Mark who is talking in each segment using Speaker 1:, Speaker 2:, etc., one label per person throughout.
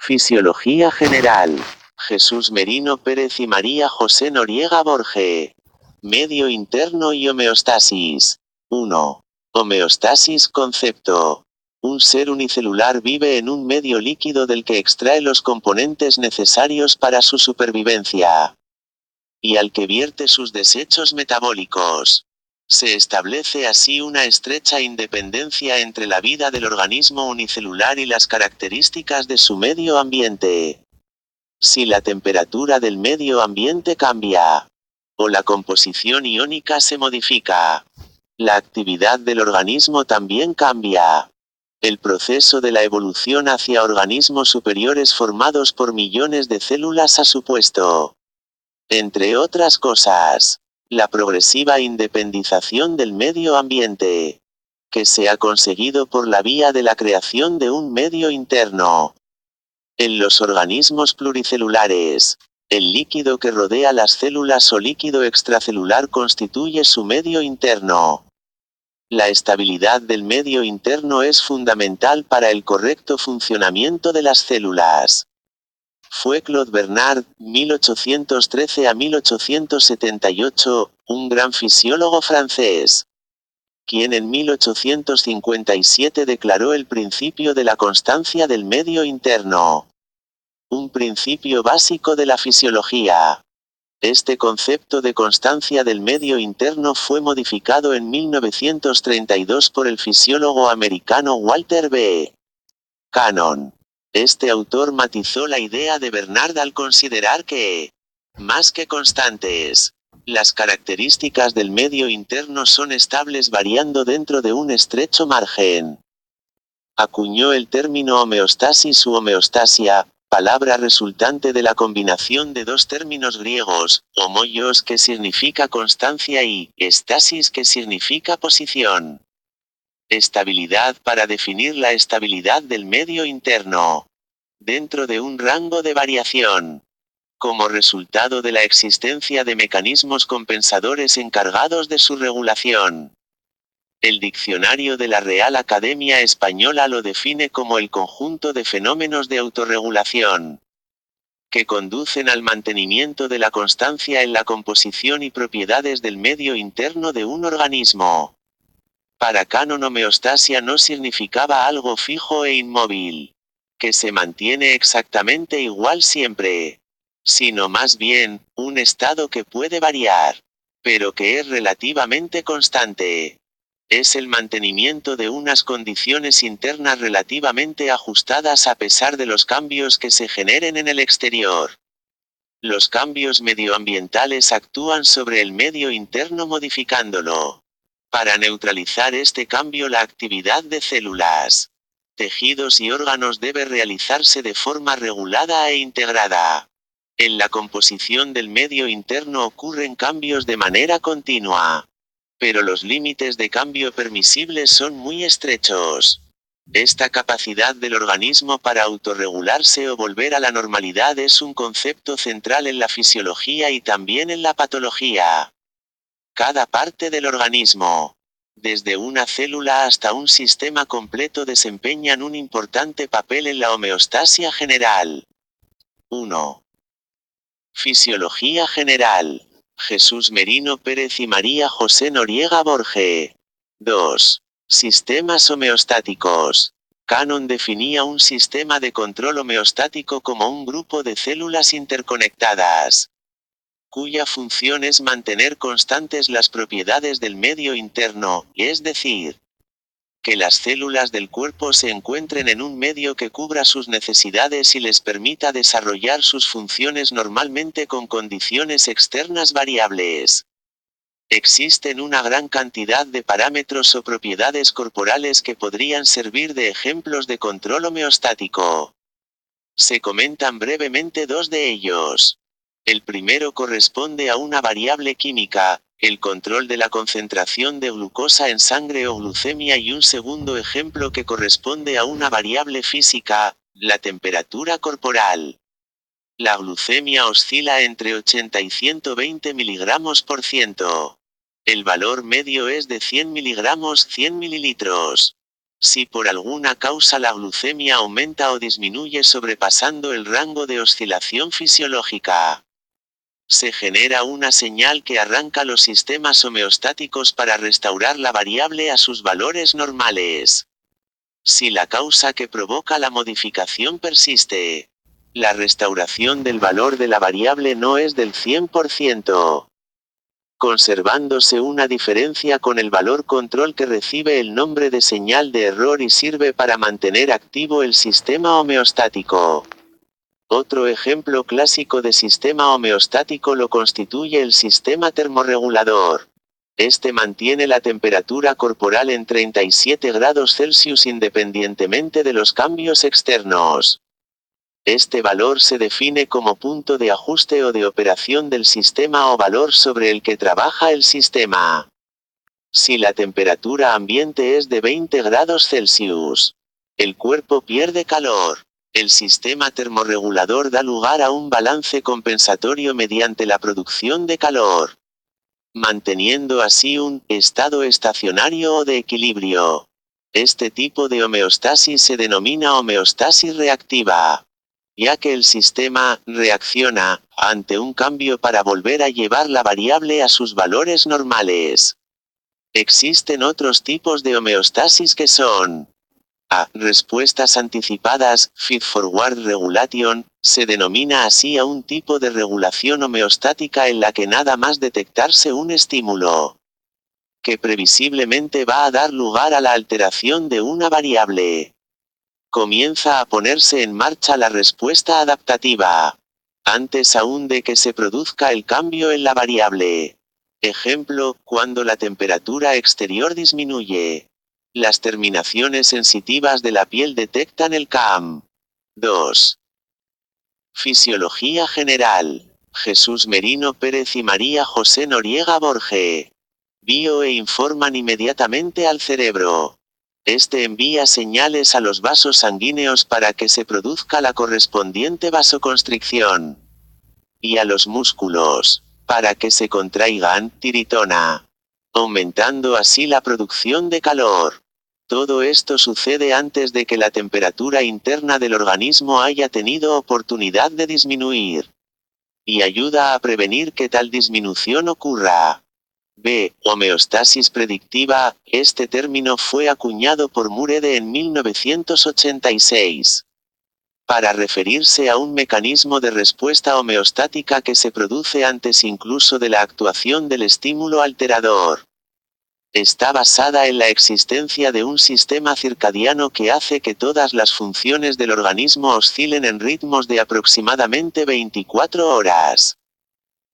Speaker 1: Fisiología general. Jesús Merino Pérez y María José Noriega Borge. Medio interno y homeostasis. 1. Homeostasis concepto. Un ser unicelular vive en un medio líquido del que extrae los componentes necesarios para su supervivencia y al que vierte sus desechos metabólicos. Se establece así una estrecha independencia entre la vida del organismo unicelular y las características de su medio ambiente. Si la temperatura del medio ambiente cambia, o la composición iónica se modifica, la actividad del organismo también cambia. El proceso de la evolución hacia organismos superiores formados por millones de células ha supuesto, entre otras cosas, la progresiva independización del medio ambiente, que se ha conseguido por la vía de la creación de un medio interno. En los organismos pluricelulares, el líquido que rodea las células o líquido extracelular constituye su medio interno. La estabilidad del medio interno es fundamental para el correcto funcionamiento de las células. Fue Claude Bernard, 1813 a 1878, un gran fisiólogo francés, quien en 1857 declaró el principio de la constancia del medio interno, un principio básico de la fisiología. Este concepto de constancia del medio interno fue modificado en 1932 por el fisiólogo americano Walter B. Cannon. Este autor matizó la idea de Bernard al considerar que, más que constantes, las características del medio interno son estables variando dentro de un estrecho margen. Acuñó el término homeostasis u homeostasia, palabra resultante de la combinación de dos términos griegos, homoios que significa constancia y estasis que significa posición. Estabilidad para definir la estabilidad del medio interno, dentro de un rango de variación, como resultado de la existencia de mecanismos compensadores encargados de su regulación. El diccionario de la Real Academia Española lo define como el conjunto de fenómenos de autorregulación, que conducen al mantenimiento de la constancia en la composición y propiedades del medio interno de un organismo. Para Cannon, homeostasia no significaba algo fijo e inmóvil, que se mantiene exactamente igual siempre, sino más bien, un estado que puede variar, pero que es relativamente constante. Es el mantenimiento de unas condiciones internas relativamente ajustadas a pesar de los cambios que se generen en el exterior. Los cambios medioambientales actúan sobre el medio interno modificándolo. Para neutralizar este cambio, la actividad de células, tejidos y órganos debe realizarse de forma regulada e integrada. En la composición del medio interno ocurren cambios de manera continua, pero los límites de cambio permisibles son muy estrechos. Esta capacidad del organismo para autorregularse o volver a la normalidad es un concepto central en la fisiología y también en la patología. Cada parte del organismo, desde una célula hasta un sistema completo, desempeñan un importante papel en la homeostasia general. 1. Fisiología general. Jesús Merino Pérez y María José Noriega Borge. 2. Sistemas homeostáticos. Cannon definía un sistema de control homeostático como un grupo de células interconectadas, cuya función es mantener constantes las propiedades del medio interno, es decir, que las células del cuerpo se encuentren en un medio que cubra sus necesidades y les permita desarrollar sus funciones normalmente con condiciones externas variables. Existen una gran cantidad de parámetros o propiedades corporales que podrían servir de ejemplos de control homeostático. Se comentan brevemente dos de ellos. El primero corresponde a una variable química, el control de la concentración de glucosa en sangre o glucemia, y un segundo ejemplo que corresponde a una variable física, la temperatura corporal. La glucemia oscila entre 80 y 120 miligramos por ciento. El valor medio es de 100 miligramos 100 mililitros. Si por alguna causa la glucemia aumenta o disminuye sobrepasando el rango de oscilación fisiológica, se genera una señal que arranca los sistemas homeostáticos para restaurar la variable a sus valores normales. Si la causa que provoca la modificación persiste, la restauración del valor de la variable no es del 100%, conservándose una diferencia con el valor control que recibe el nombre de señal de error y sirve para mantener activo el sistema homeostático. Otro ejemplo clásico de sistema homeostático lo constituye el sistema termorregulador. Este mantiene la temperatura corporal en 37 grados Celsius independientemente de los cambios externos. Este valor se define como punto de ajuste o de operación del sistema o valor sobre el que trabaja el sistema. Si la temperatura ambiente es de 20 grados Celsius, el cuerpo pierde calor. El sistema termorregulador da lugar a un balance compensatorio mediante la producción de calor, manteniendo así un estado estacionario o de equilibrio. Este tipo de homeostasis se denomina homeostasis reactiva, ya que el sistema reacciona ante un cambio para volver a llevar la variable a sus valores normales. Existen otros tipos de homeostasis que son respuestas anticipadas, feed-forward regulation, se denomina así a un tipo de regulación homeostática en la que nada más detectarse un estímulo que previsiblemente va a dar lugar a la alteración de una variable, comienza a ponerse en marcha la respuesta adaptativa, antes aún de que se produzca el cambio en la variable. Ejemplo, cuando la temperatura exterior disminuye, las terminaciones sensitivas de la piel detectan el CAM. 2. Fisiología general. Jesús Merino Pérez y María José Noriega Borge. Bio e informan inmediatamente al cerebro. Este envía señales a los vasos sanguíneos para que se produzca la correspondiente vasoconstricción. Y a los músculos, para que se contraigan, tiritona, aumentando así la producción de calor. Todo esto sucede antes de que la temperatura interna del organismo haya tenido oportunidad de disminuir, y ayuda a prevenir que tal disminución ocurra. B. Homeostasis predictiva. Este término fue acuñado por Murede en 1986. Para referirse a un mecanismo de respuesta homeostática que se produce antes incluso de la actuación del estímulo alterador. Está basada en la existencia de un sistema circadiano que hace que todas las funciones del organismo oscilen en ritmos de aproximadamente 24 horas,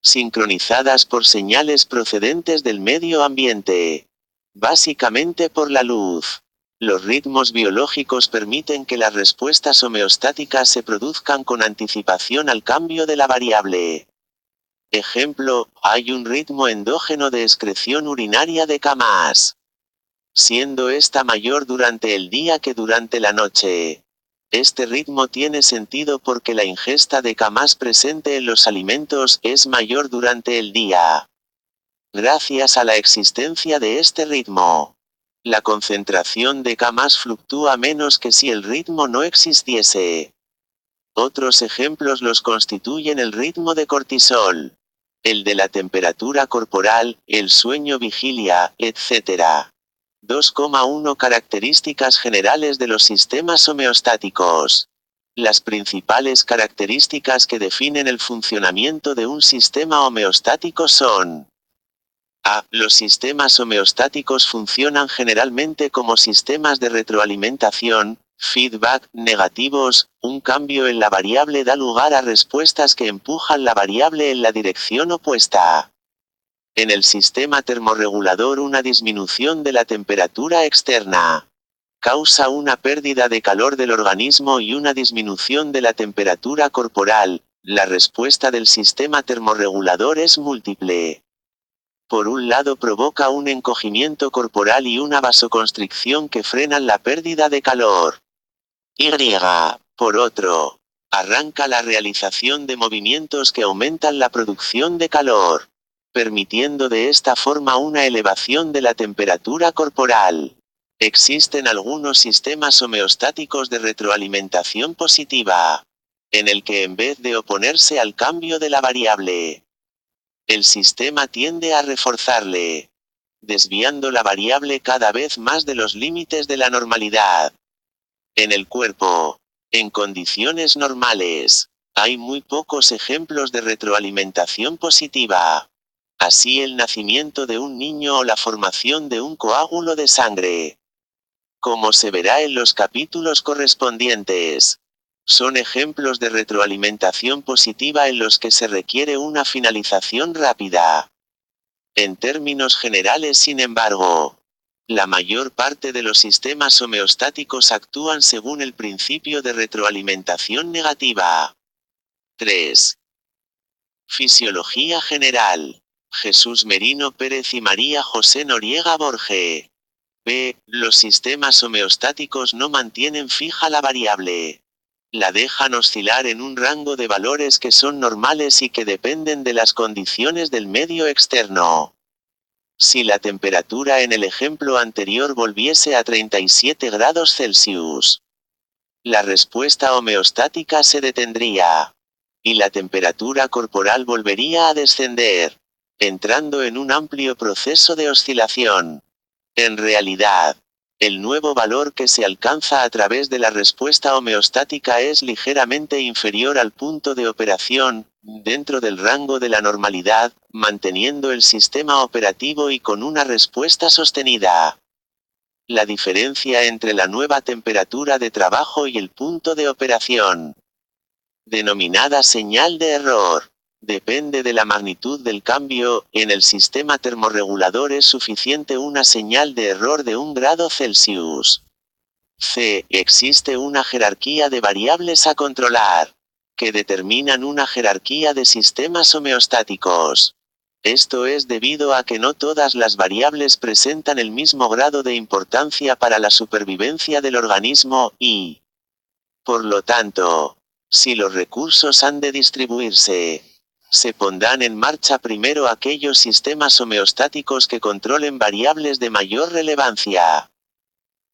Speaker 1: sincronizadas por señales procedentes del medio ambiente, básicamente por la luz. Los ritmos biológicos permiten que las respuestas homeostáticas se produzcan con anticipación al cambio de la variable. Ejemplo, hay un ritmo endógeno de excreción urinaria de K+, siendo esta mayor durante el día que durante la noche. Este ritmo tiene sentido porque la ingesta de K+ presente en los alimentos es mayor durante el día. Gracias a la existencia de este ritmo, la concentración de K+ fluctúa menos que si el ritmo no existiese. Otros ejemplos los constituyen el ritmo de cortisol, el de la temperatura corporal, el sueño-vigilia, etc. 2,1 Características generales de los sistemas homeostáticos. Las principales características que definen el funcionamiento de un sistema homeostático son: Los sistemas homeostáticos funcionan generalmente como sistemas de retroalimentación, feedback, negativos. Un cambio en la variable da lugar a respuestas que empujan la variable en la dirección opuesta. En el sistema termorregulador, una disminución de la temperatura externa causa una pérdida de calor del organismo y una disminución de la temperatura corporal. La respuesta del sistema termorregulador es múltiple. Por un lado provoca un encogimiento corporal y una vasoconstricción que frenan la pérdida de calor. Y, por otro, arranca la realización de movimientos que aumentan la producción de calor, permitiendo de esta forma una elevación de la temperatura corporal. Existen algunos sistemas homeostáticos de retroalimentación positiva, en el que en vez de oponerse al cambio de la variable, el sistema tiende a reforzarle, desviando la variable cada vez más de los límites de la normalidad. En el cuerpo, en condiciones normales, hay muy pocos ejemplos de retroalimentación positiva. Así el nacimiento de un niño o la formación de un coágulo de sangre, como se verá en los capítulos correspondientes, son ejemplos de retroalimentación positiva en los que se requiere una finalización rápida. En términos generales, sin embargo, la mayor parte de los sistemas homeostáticos actúan según el principio de retroalimentación negativa. 3. Fisiología general. Jesús Merino Pérez y María José Noriega Borge. B. Los sistemas homeostáticos no mantienen fija la variable. La dejan oscilar en un rango de valores que son normales y que dependen de las condiciones del medio externo. Si la temperatura en el ejemplo anterior volviese a 37 grados Celsius, la respuesta homeostática se detendría, y la temperatura corporal volvería a descender, entrando en un amplio proceso de oscilación. En realidad, el nuevo valor que se alcanza a través de la respuesta homeostática es ligeramente inferior al punto de operación, dentro del rango de la normalidad, manteniendo el sistema operativo y con una respuesta sostenida. La diferencia entre la nueva temperatura de trabajo y el punto de operación, denominada señal de error, depende de la magnitud del cambio. En el sistema termorregulador es suficiente una señal de error de 1 grado Celsius. C. Existe una jerarquía de variables a controlar, que determinan una jerarquía de sistemas homeostáticos. Esto es debido a que no todas las variables presentan el mismo grado de importancia para la supervivencia del organismo, y, por lo tanto, si los recursos han de distribuirse, se pondrán en marcha primero aquellos sistemas homeostáticos que controlen variables de mayor relevancia.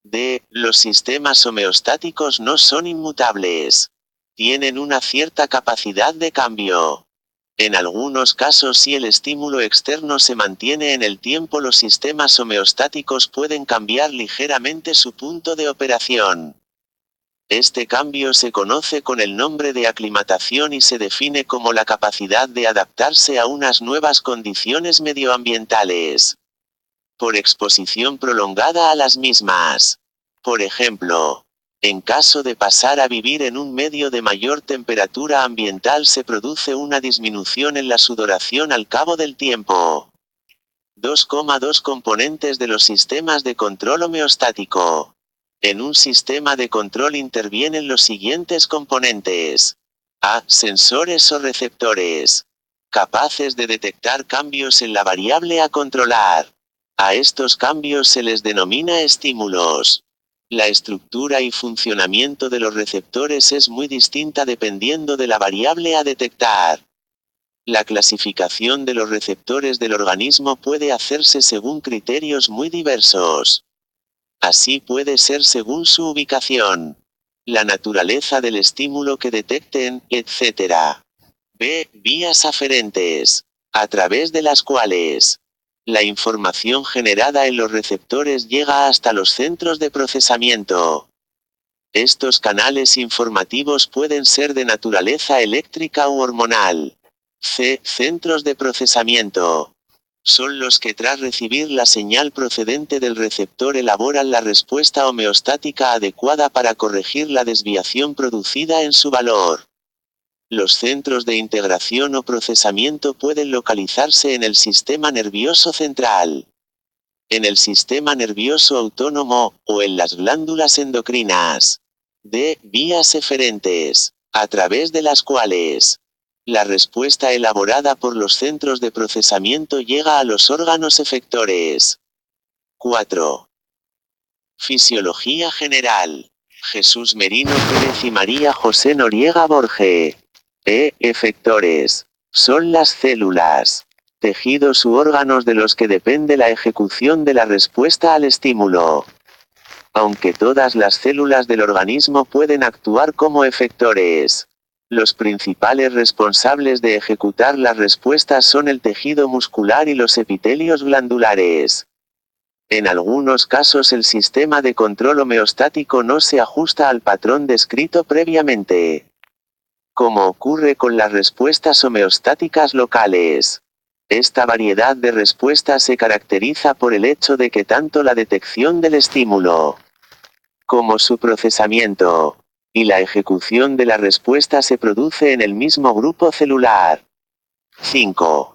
Speaker 1: D. Los sistemas homeostáticos no son inmutables. Tienen una cierta capacidad de cambio. En algunos casos, si el estímulo externo se mantiene en el tiempo, los sistemas homeostáticos pueden cambiar ligeramente su punto de operación. Este cambio se conoce con el nombre de aclimatación y se define como la capacidad de adaptarse a unas nuevas condiciones medioambientales, por exposición prolongada a las mismas. Por ejemplo, en caso de pasar a vivir en un medio de mayor temperatura ambiental, se produce una disminución en la sudoración al cabo del tiempo. 2,2 componentes de los sistemas de control homeostático. En un sistema de control intervienen los siguientes componentes. A. Sensores o receptores, capaces de detectar cambios en la variable a controlar. A estos cambios se les denomina estímulos. La estructura y funcionamiento de los receptores es muy distinta dependiendo de la variable a detectar. La clasificación de los receptores del organismo puede hacerse según criterios muy diversos. Así puede ser según su ubicación, la naturaleza del estímulo que detecten, etc. B. Vías aferentes, a través de las cuales la información generada en los receptores llega hasta los centros de procesamiento. Estos canales informativos pueden ser de naturaleza eléctrica u hormonal. C. Centros de procesamiento. Son los que, tras recibir la señal procedente del receptor, elaboran la respuesta homeostática adecuada para corregir la desviación producida en su valor. Los centros de integración o procesamiento pueden localizarse en el sistema nervioso central, en el sistema nervioso autónomo, o en las glándulas endocrinas. D. Vías eferentes, a través de las cuales la respuesta elaborada por los centros de procesamiento llega a los órganos efectores. 4. Fisiología general. Jesús Merino Pérez y María José Noriega Borge. Efectores. Son las células, tejidos u órganos de los que depende la ejecución de la respuesta al estímulo. Aunque todas las células del organismo pueden actuar como efectores. Los principales responsables de ejecutar las respuestas son el tejido muscular y los epitelios glandulares. En algunos casos el sistema de control homeostático no se ajusta al patrón descrito previamente. Como ocurre con las respuestas homeostáticas locales. Esta variedad de respuestas se caracteriza por el hecho de que tanto la detección del estímulo como su procesamiento y la ejecución de la respuesta se produce en el mismo grupo celular. 5.